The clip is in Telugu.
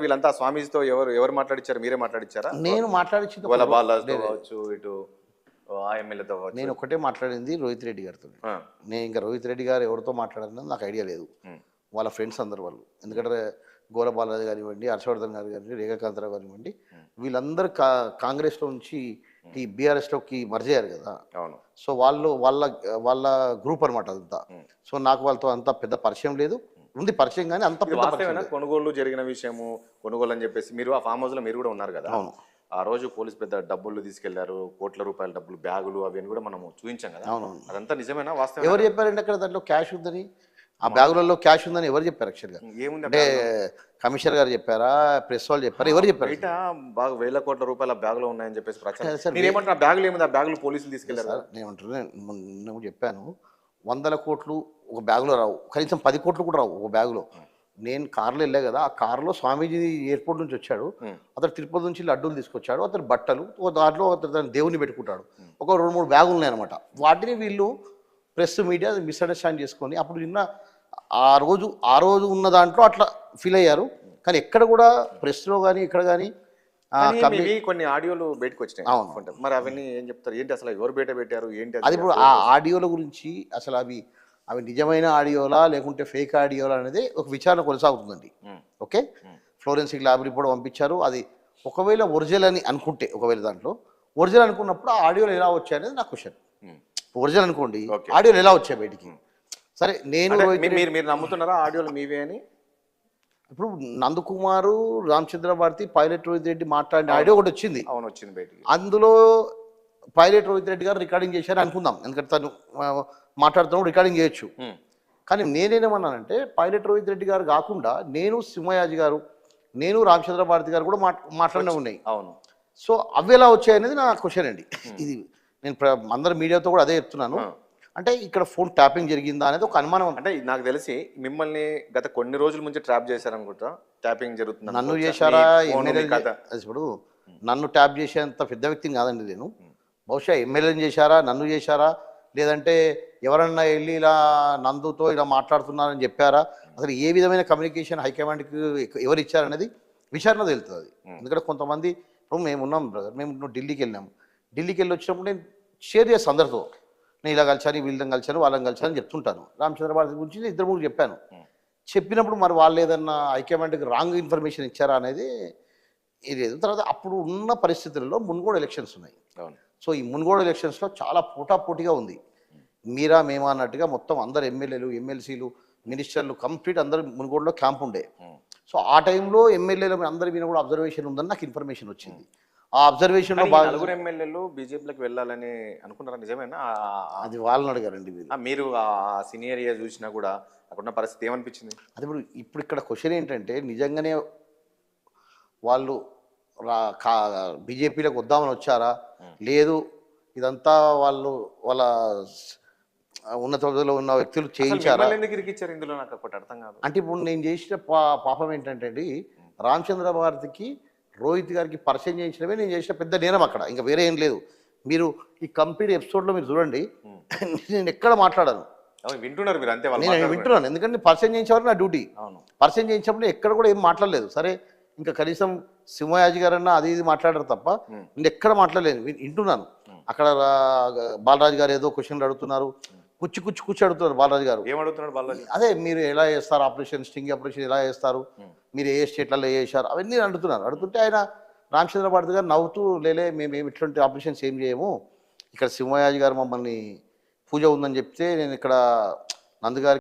వీళ్ళంతా స్వామీజీతో ఎవరు ఎవరు మాట్లాడిచ్చారు? మీరే మాట్లాడిచ్చారా? నేను మాట్లాడించింది వాళ్ళ బాలాజీతో కావచ్చు, ఇటు ఆ ఎమ్మెల్యేతో కావచ్చు. నేను ఒకటే మాట్లాడింది రోహిత్ రెడ్డి గారితో. నేను ఇంకా రోహిత్ రెడ్డి గారు ఎవరితో మాట్లాడాలని నాకు ఐడియా లేదు. వాళ్ళ ఫ్రెండ్స్ అందరు వాళ్ళు. ఎందుకంటే గోల బాలాజీ కానివ్వండి, హర్షవర్ధన్ గారు కానివ్వండి, రేఖాకాంతరావు కానివ్వండి, వీళ్ళందరూ కాంగ్రెస్లో నుంచి ఈ బీఆర్ఎస్లోకి మర్జ్ అయ్యారు కదా. సో వాళ్ళు వాళ్ళ వాళ్ళ గ్రూప్ అనమాట అదంతా. సో నాకు వాళ్ళతో అంత పెద్ద పరిచయం లేదు, ఉంది పరిచయం కానీ అంత పెద్ద పరిచయం. కొనుగోలు జరిగిన విషయము, కొనుగోలు అని చెప్పేసి మీరు ఆ ఫామ్ హౌస్ లో మీరు కూడా ఉన్నారు కదా. అవును. ఆ రోజు పోలీసు పెద్ద డబ్బులు తీసుకెళ్లారు, కోట్ల రూపాయల డబ్బులు, బ్యాగులు అవన్నీ కూడా మనం చూపించాం కదా. అవునవును. అదంతా నిజమేనా? వాస్తవం ఎవరు చెప్పారండి అక్కడ దాంట్లో క్యాష్ ఉందని? ఆ బ్యాగులలో క్యాష్ ఉందని ఎవరు చెప్పారు? యాక్చువల్గా ఏముంది అంటే కమిషనర్ గారు చెప్పారా, ప్రెస్ వాళ్ళు చెప్పారా, ఎవరు చెప్పారు? బయట బాగా వేల కోట్ల రూపాయల బ్యాగులు ఉన్నాయని చెప్పేసి ప్రచారం. మీరేమంటారు? ఆ బ్యాగులు ఏముంది? ఆ బ్యాగులు పోలీసులు తీసుకెళ్లారు. నేను చెప్పాను 100 కోట్లు ఒక బ్యాగులో రావు, కనీసం 10 కోట్లు కూడా రావు ఒక బ్యాగులో. నేను కార్లో వెళ్ళా కదా, ఆ కార్లో స్వామీజీ ఎయిర్పోర్ట్ నుంచి వచ్చాడు, అతను తిరుపతి నుంచి లడ్డూలు తీసుకొచ్చాడు, అతను బట్టలు, దాంట్లో అతను దేవుని పెట్టుకుంటాడు, ఒక 2-3 బ్యాగులు ఉన్నాయన్నమాట. వాటిని వీళ్ళు ప్రెస్ మీడియా మిస్అండర్స్టాండ్ చేసుకొని అప్పుడు నిన్న ఆ రోజు ఉన్న దాంట్లో అట్లా ఫీల్ అయ్యారు. కానీ ఎక్కడ కూడా ప్రెస్లో కానీ ఇక్కడ కానీ కొన్ని ఆడియోలు బయటకు వచ్చినాయి. అవును. మరి అవన్నీ ఏం చెప్తారు? ఏంటి అసలు ఎవరు బయట పెట్టారు ఏంటి అది? ఇప్పుడు ఆ ఆడియోల గురించి అసలు అవి నిజమైన ఆడియోలా లేకుంటే ఫేక్ ఆడియోలా అనేది ఒక విచారణ కొనసాగుతుందండి. ఓకే, ఫ్లోరెన్సిక్ ల్యాబ్ రిపోర్ట్ పంపించారు. అది ఒకవేళ ఒరిజినల్ అని అనుకుంటే, ఒకవేళ దాంట్లో ఒరిజినల్ అనుకున్నప్పుడు ఆ ఆడియోలు ఎలా వచ్చాయి అనేది నా క్వశ్చన్. ఒరిజినల్ అనుకోండి, ఆడియోలు ఎలా వచ్చాయి బయటికి? సరే, మీరు నమ్ముతున్నారా ఆడియోలు మీవే అని? ఇప్పుడు నందకుమారు, రామచంద్ర భారతి, పైలట్ రోహిత్ రెడ్డి మాట్లాడిన ఆడియో ఒకటి వచ్చింది. అవును, వచ్చింది బయటికి. అందులో పైలట్ రోహిత్ రెడ్డి గారు రికార్డింగ్ చేశారు అనుకుందాం, ఎందుకంటే తను మాట్లాడుతున్నప్పుడు రికార్డింగ్ చేయొచ్చు. కానీ నేనేమన్నానంటే, పైలట్ రోహిత్ రెడ్డి గారు కాకుండా నేను, సింహయాజీ గారు, నేను, రామచంద్ర భారతి గారు కూడా మాట్లాడినవి ఉన్నాయి. అవును. సో అవి ఎలా వచ్చాయనేది నా క్వశ్చన్ అండి. ఇది నేను అందరు మీడియాతో కూడా అదే చెప్తున్నాను. అంటే ఇక్కడ ఫోన్ ట్యాపింగ్ జరిగిందా అనేది ఒక అనుమానం. అంటే నాకు తెలిసి మిమ్మల్ని గత కొన్ని రోజుల నుంచి ట్రాప్ చేశారనుకుంటా. ట్యాపింగ్ జరుగుతుంది. నన్ను చేశారా? ఇప్పుడు నన్ను ట్యాప్ చేసేంత పెద్ద వ్యక్తిని కాదండి నేను. బహుశా ఎమ్మెల్యేని చేశారా, నన్ను చేశారా, లేదంటే ఎవరన్నా వెళ్ళి ఇలా నందుతో ఇలా మాట్లాడుతున్నారని చెప్పారా, అసలు ఏ విధమైన కమ్యూనికేషన్ హైకమాండ్కి ఎవరు ఇచ్చారనేది విచారణ తెలుస్తుంది. ఎందుకంటే కొంతమంది, ఇప్పుడు మేము ఉన్నాం బ్రదర్, మేము ఢిల్లీకి వెళ్ళినాము. ఢిల్లీకి వెళ్ళి వచ్చినప్పుడు నేను షేర్ చేస్తాను అందరితో, నేను ఇలా కలిసాను, వీళ్ళని కలిసాను, వాళ్ళని కలిసాను చెప్తుంటాను. రామచంద్ర భారతి గురించి 2-3 చెప్పాను. చెప్పినప్పుడు మరి వాళ్ళు ఏదన్నా హైకమాండ్కి రాంగ్ ఇన్ఫర్మేషన్ ఇచ్చారా అనేది లేదు. తర్వాత అప్పుడు ఉన్న పరిస్థితుల్లో మున్గోడు ఎలక్షన్స్ ఉన్నాయి. సో ఈ మున్గోడు ఎలక్షన్స్లో చాలా పోటాపోటీగా ఉంది. మీరా మేమా అన్నట్టుగా మొత్తం అందరు ఎమ్మెల్యేలు, ఎమ్మెల్సీలు, మినిస్టర్లు కంప్లీట్ అందరు మున్గోడులో క్యాంప్ ఉండే. సో ఆ టైంలో ఎమ్మెల్యేలు అందరి మీద కూడా అబ్జర్వేషన్ ఉందని నాకు ఇన్ఫర్మేషన్ వచ్చింది. ఆ అబ్జర్వేషన్లో నలుగురు ఎమ్మెల్యేలు బీజేపీలోకి వెళ్ళాలని అనుకున్నారా? నిజమేనా? అది వాళ్ళని అడగారండి. మీరు ఆ సీనియర్ ఏరియా చూసినా కూడా అక్కడున్న పరిస్థితి ఏమనిపించింది? అది ఇప్పుడు ఇక్కడ క్వశ్చన్ ఏంటంటే, నిజంగానే వాళ్ళు బీజేపీలోకి వద్దామని వచ్చారా, లేదు ఇదంతా వాళ్ళ ఉన్నత హోదాలో ఉన్న వ్యక్తులు చేయించారా? ఇందులో నాకు ఒకటి అర్థం కాదు. అంటే ఇప్పుడు నేను చేసిన పాపం ఏంటంటే అండి, రామచంద్ర భారతికి రోహిత్ గారికి పరిచయం చేయించడమే నేను చేసిన పెద్ద నేరం అక్కడ, ఇంకా వేరే ఏం లేదు. మీరు ఈ కంప్లీట్ ఎపిసోడ్లో మీరు చూడండి, నేను ఎక్కడ మాట్లాడాను. వింటున్నారు మీరు? అంతే, నేను వింటున్నాను, ఎందుకంటే పరిచయం చేయించేవారు నా డ్యూటీ. పరిచయం చేయించినప్పుడు ఎక్కడ కూడా ఏం మాట్లాడలేదు. సరే, ఇంకా కనీసం సింహయాజీ గారన్నా అది ఇది మాట్లాడారు తప్ప నేను ఎక్కడ మాట్లాడలేదు, వింటున్నాను. అక్కడ బాలరాజు గారు ఏదో క్వశ్చన్లు అడుగుతున్నారు, కూర్చి అడుగుతున్నారు. బాలరాజు గారు ఏమడుగుతున్నాడు? బాలరాజు అదే మీరు ఎలా చేస్తారు ఆపరేషన్, స్టింగ్ ఆపరేషన్ ఎలా చేస్తారు, మీరు ఏ స్టేట్లలో చేశారు, అవన్నీ అడుగుతుంటే ఆయన రామచంద్ర భారతి గారు నవ్వుతూ, లేలే మేము ఇట్లాంటి ఆపరేషన్స్ ఏం చేయము, ఇక్కడ సింహయాజీ గారు మమ్మల్ని పూజ ఉందని చెప్తే నేను ఇక్కడ నందుగారికి